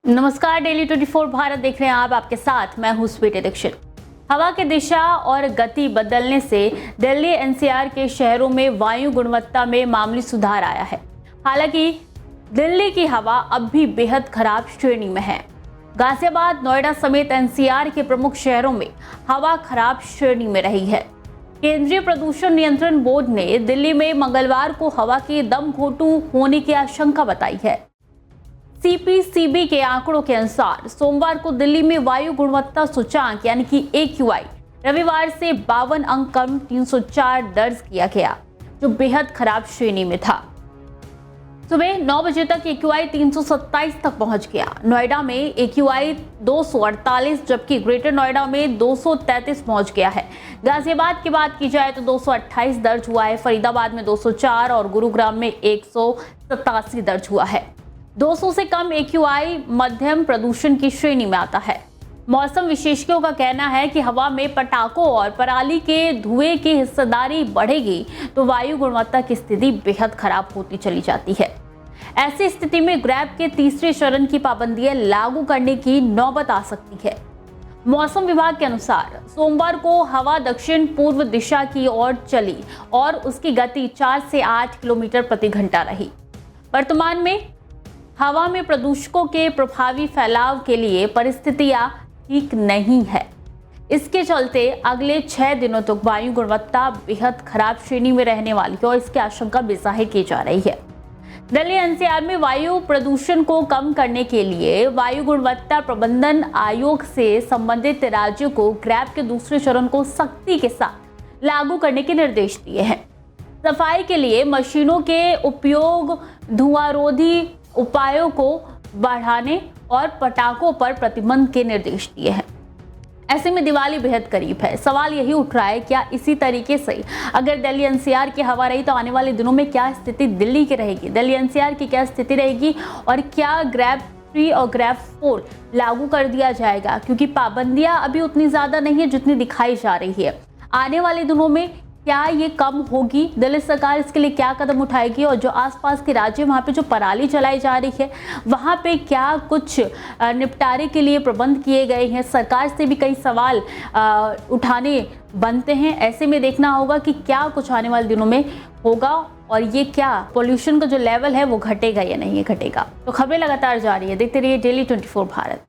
नमस्कार, डेली 24 भारत देख रहे हैं आप। आपके साथ मैं हूं स्वीटी दीक्षित। हवा की दिशा और गति बदलने से दिल्ली एनसीआर के शहरों में वायु गुणवत्ता में मामूली सुधार आया है। हालांकि दिल्ली की हवा अब भी बेहद खराब श्रेणी में है। गाजियाबाद, नोएडा समेत एनसीआर के प्रमुख शहरों में हवा खराब श्रेणी में रही है। केंद्रीय प्रदूषण नियंत्रण बोर्ड ने दिल्ली में मंगलवार को हवा के दम घोंटू होने की आशंका बताई है। सीपीसीबी के आंकड़ों के अनुसार सोमवार को दिल्ली में वायु गुणवत्ता सूचकांक यानी कि AQI रविवार से 52 अंक कम 304 दर्ज किया गया, जो बेहद खराब श्रेणी में था। सुबह 9 बजे तक AQI 327 तक पहुंच गया। नोएडा में AQI 248, जबकि ग्रेटर नोएडा में 233 पहुंच गया है। गाजियाबाद की बात की जाए तो 228 दर्ज हुआ है। फरीदाबाद में 204 और गुरुग्राम में 187 दर्ज हुआ है। 200 से कम AQI मध्यम प्रदूषण की श्रेणी में आता है। मौसम विशेषज्ञों का कहना है कि हवा में पटाखों और पराली के धुएं की हिस्सेदारी बढ़ेगी तो वायु गुणवत्ता की स्थिति बेहद खराब होती चली जाती है। ऐसी स्थिति में ग्रैब के तीसरे चरण की पाबंदियां लागू करने की नौबत आ सकती है। मौसम विभाग के अनुसार सोमवार को हवा दक्षिण पूर्व दिशा की ओर चली और उसकी गति 4 से 8 किलोमीटर प्रति घंटा रही। वर्तमान में हवा में प्रदूषकों के प्रभावी फैलाव के लिए परिस्थितियां ठीक नहीं है। इसके चलते अगले 6 दिनों तक वायु गुणवत्ता बेहद खराब श्रेणी में रहने वाली है और इसकी आशंका भी जाहिर की जा रही है। दिल्ली एनसीआर में वायु प्रदूषण को कम करने के लिए वायु गुणवत्ता प्रबंधन आयोग से संबंधित राज्यों को ग्रैब के दूसरे चरण को सख्ती के साथ लागू करने के निर्देश दिए हैं। सफाई के लिए मशीनों के उपयोग, धुआंरोधी उपायों को बढ़ाने और पटाखों पर प्रतिबंध के निर्देश दिए हैं। ऐसे में दिवाली बेहद करीब है। सवाल यही उठ रहा है, क्या इसी तरीके से अगर दिल्ली एनसीआर की हवा रही तो आने वाले दिनों में क्या स्थिति दिल्ली की रहेगी, दिल्ली एनसीआर की क्या स्थिति रहेगी और क्या ग्रैब 3 और ग्रैब 4 लागू कर दिया जाएगा? क्योंकि पाबंदियां अभी उतनी ज्यादा नहीं है जितनी दिखाई जा रही है। आने वाले दिनों में क्या ये कम होगी? दिल्ली सरकार इसके लिए क्या कदम उठाएगी? और जो आसपास के राज्य वहाँ पे जो पराली जलाई जा रही है वहाँ पे क्या कुछ निपटारे के लिए प्रबंध किए गए हैं? सरकार से भी कई सवाल उठाने बनते हैं। ऐसे में देखना होगा कि क्या कुछ आने वाले दिनों में होगा और ये क्या पोल्यूशन का जो लेवल है वो घटेगा या नहीं घटेगा। तो खबरें लगातार जारी है, देखते रहिए डेली 24 भारत।